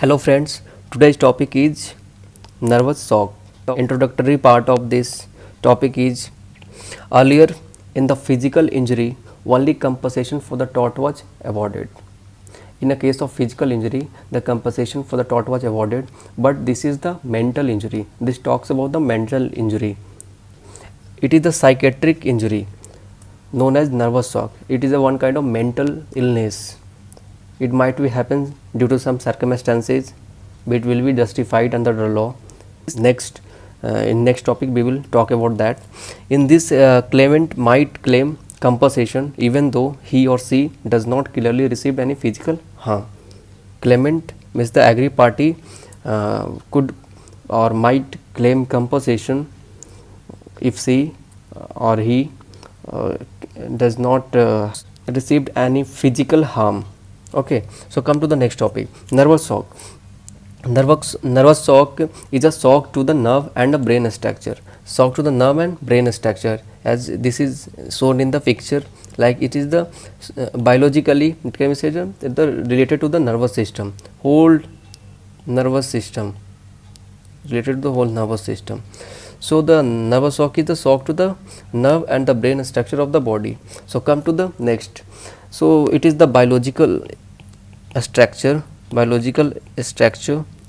Hello friends, today's topic is nervous shock. The introductory part of this topic is earlier in the physical injury, only compensation for the tort was awarded. In a case of physical injury, the compensation for the tort was awarded, but this is the mental injury. This talks about the mental injury. It is the psychiatric injury known as nervous shock. It is a one kind of mental illness. It might be happen due to some circumstances, but it will be justified under the law. Next, in next topic we will talk about that. In this, claimant might claim compensation even though he or she does not clearly receive any physical harm. Claimant means the aggrieved party could or might claim compensation if she or he does not received any physical harm. Okay, so come to the next topic, nervous shock. Nervous shock is a shock to the nerve and the brain structure. Shock to the nerve and brain structure, as this is shown in the picture, like it is the biologically it can be said the related to the nervous system, whole nervous system, related to the whole nervous system. So the nervous shock is the shock to the nerve and the brain structure of the body. So come to the next. So it is the biological structure.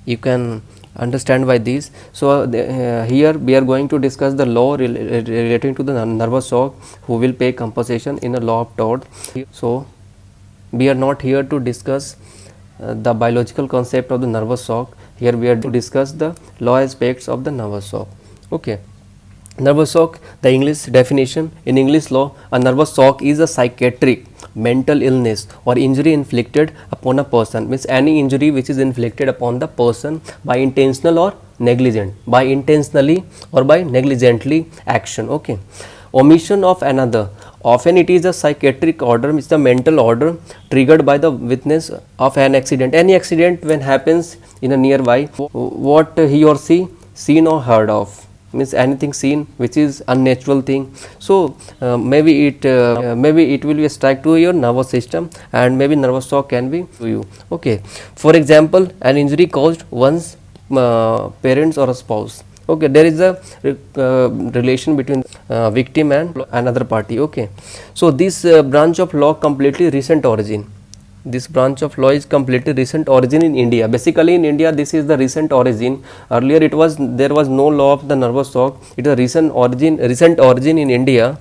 You can understand by this. So here we are going to discuss the law relating to the nervous shock, who will pay compensation in a law of tort. So we are not here to discuss the biological concept of the nervous shock. Here we are to discuss the law aspects of the nervous shock. Okay, nervous shock, the English definition. In English law, a nervous shock is a psychiatric mental illness or injury inflicted upon a person, means any injury which is inflicted upon the person by intentional or negligent, by intentionally or by negligently action. Okay, omission of another, often it is a psychiatric order, means the mental order triggered by the witness of an accident. Any accident when happens in a nearby, what he or she seen or heard of, means anything seen which is unnatural thing. So maybe it will be a strike to your nervous system, and maybe nervous shock can be to you. Okay, for example, an injury caused one's parents or a spouse. Okay, there is a relation between victim and another party. Okay, so this branch of law completely recent origin. This branch of law is completely recent origin in India. Basically in India this is the recent origin. Earlier there was no law of the nervous shock. It is a recent origin in India.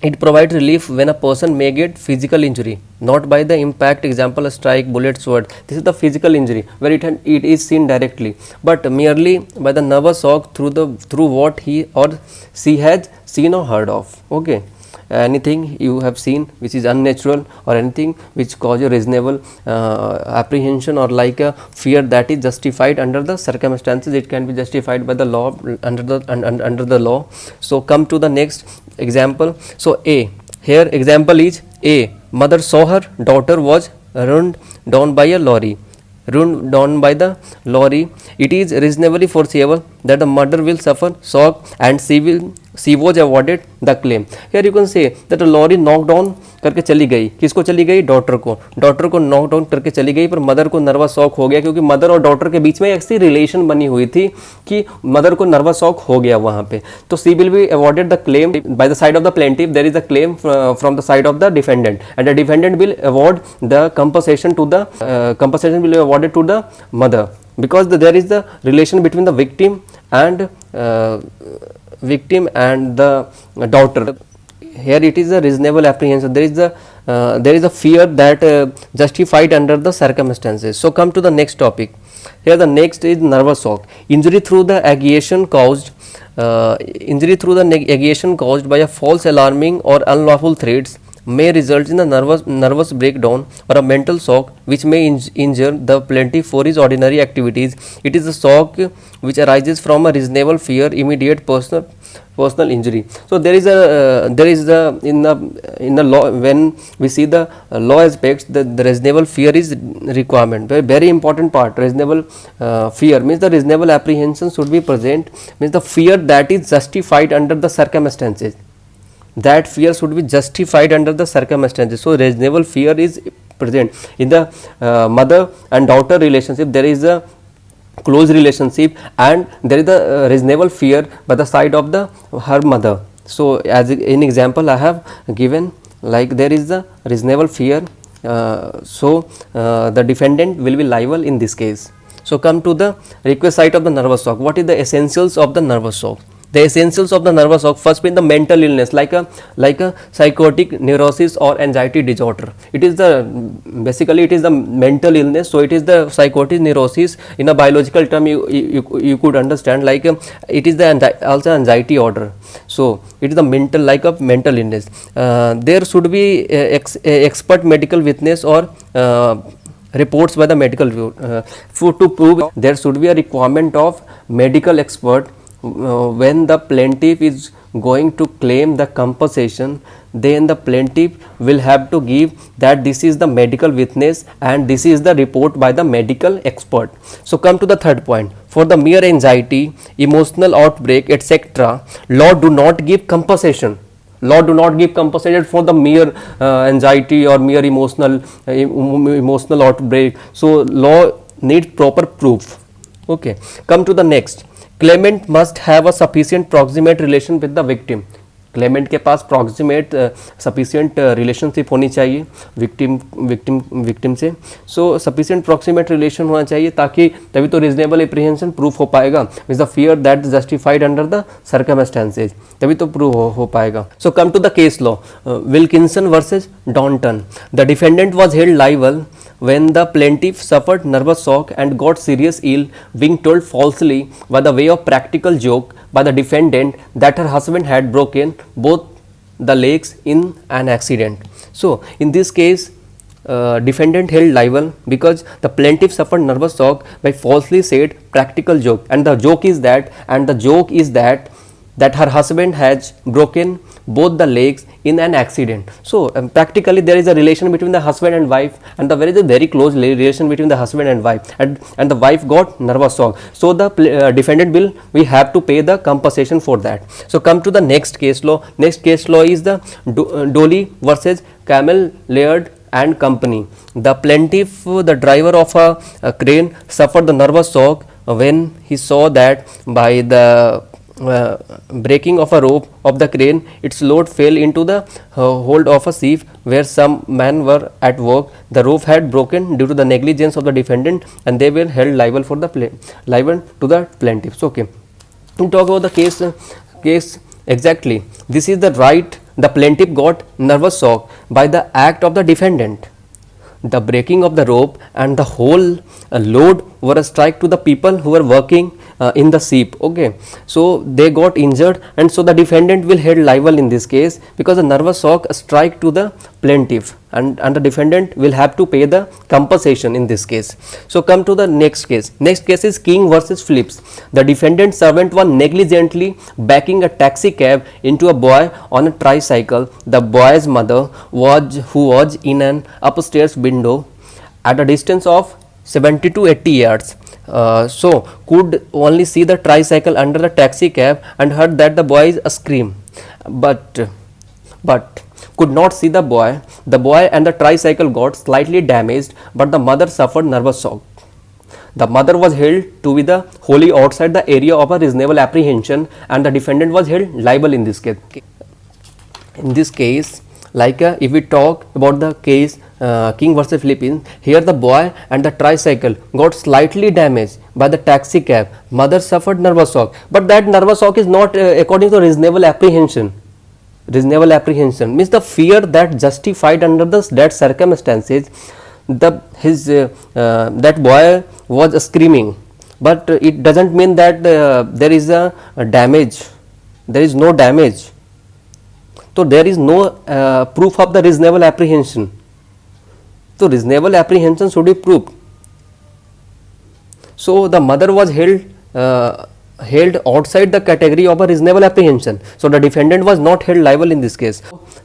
It provides relief when a person may get physical injury, not by the impact, example a strike, bullet, sword. This is the physical injury where it is seen directly, but merely by the nervous shock through what he or she has seen or heard of. Okay, anything you have seen which is unnatural, or anything which cause a reasonable apprehension or like a fear that is justified under the circumstances, it can be justified by the law, under the law. So come to the next example. So here example is A. Mother saw her daughter was run down by a lorry. It is reasonably foreseeable that the mother will suffer shock and she was awarded the claim. Here you can say that a lorry knocked down करके चली गई, किसको चली गई, daughter को knock down करके चली गई, पर मदर को नर्वस शॉक हो गया, क्योंकि मदर और डॉटर के बीच में ऐसी रिलेशन बनी हुई थी कि मदर को नर्वस शॉक हो गया वहां पे. तो she will be awarded the claim by the side of the plaintiff. There is a claim from the side of the defendant, and the defendant will award the compensation will be awarded to the mother, because there is the relation between the victim and the daughter. Here it is a reasonable apprehension. There is a fear that justified under the circumstances. So come to the next topic. Here the next is nervous shock. Injury through the agitation caused by a false alarming or unlawful threats may result in a nervous breakdown or a mental shock which may injure the plaintiff for his ordinary activities. It is a shock which arises from a reasonable fear, immediate personal injury. So there is in the law, when we see the law aspects, the reasonable fear is requirement, very important part. Reasonable fear means the reasonable apprehension should be present, means the fear that is justified under the circumstances. That fear should be justified under the circumstances. So reasonable fear is present. In the mother and daughter relationship, there is a close relationship, and there is a reasonable fear by the side of the her mother. So as in example I have given, like there is a reasonable fear, the defendant will be liable in this case. So come to the requisite of the nervous shock. What is the essentials of the nervous shock? The essentials of the nervous shock, first being the mental illness, like a psychotic neurosis or anxiety disorder. It is the basically it is the mental illness, so it is the psychotic neurosis. In a biological term, you could understand, like it is the also anxiety order. So it is the mental, like a mental illness. There should be expert medical witness or reports by the medical to prove there should be a requirement of medical expert. When the plaintiff is going to claim the compensation, then the plaintiff will have to give that this is the medical witness and this is the report by the medical expert. So come to the third point. For the mere anxiety, emotional outbreak, etc., law do not give compensation. Law do not give compensation for the mere anxiety or mere emotional outbreak. So law needs proper proof. Okay, come to the next. Claimant must have a sufficient proximate relation with the victim. Clement के पास proximate sufficient relationship होनी चाहिए victim से. सो sufficient proximate relation होना चाहिए, ताकि तभी तो reasonable apprehension proof हो पाएगा. Is the fear that justified under the circumstances, तभी तो प्रूफ हो पाएगा. So come to the case law. Wilkinson versus Downton. The defendant was held liable when the plaintiff suffered nervous shock and got serious ill, being told falsely by the way of practical joke by the defendant that her husband had broken both the legs in an accident. So in this case, defendant held liable because the plaintiff suffered nervous shock by falsely said practical joke, and the joke is that her husband has broken both the legs in an accident. So practically there is a relation between the husband and wife, and there is a very close relation between the husband and wife, and the wife got nervous shock. So the defendant we have to pay the compensation for that. So come to the next case law. Next case law is the Dolly versus Camel Laird and Company. The plaintiff, the driver of a crane, suffered the nervous shock when he saw that by the breaking of a rope of the crane, its load fell into the hold of a ship where some men were at work. The rope had broken due to the negligence of the defendant, and they were held liable for the liable to the plaintiffs. Okay, we talk about the case exactly. This is the right. The plaintiff got nervous shock by the act of the defendant. The breaking of the rope and the whole load were a strike to the people who were working in the ship. Okay, so they got injured, and so the defendant will held liable in this case because the nervous shock strike to the plaintiff, and the defendant will have to pay the compensation in this case. So come to the next case. Next case is King versus Phillips. The defendant servant was negligently backing a taxi cab into a boy on a tricycle. The boy's mother who was in an upstairs window at a distance of 70 to 80 yards. So could only see the tricycle under the taxi cab and heard that the boy scream, but could not see the boy. The boy and the tricycle got slightly damaged, but the mother suffered nervous shock. The mother was held to be the wholly outside the area of a reasonable apprehension, and the defendant was held liable in this case. In this case, like if we talk about the case King versus Philippines, here the boy and the tricycle got slightly damaged by the taxi cab. Mother suffered nervous shock, but that nervous shock is not according to reasonable apprehension. Reasonable apprehension means the fear that justified under that circumstances. That boy was screaming, but it doesn't mean that there is a damage. There is no damage. So there is no proof of the reasonable apprehension. So reasonable apprehension should be proved. So the mother was held outside the category of a reasonable apprehension. So the defendant was not held liable in this case.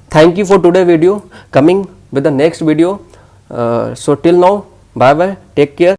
Thank you for today's video. Coming with the next video. So till now, bye bye. Take care.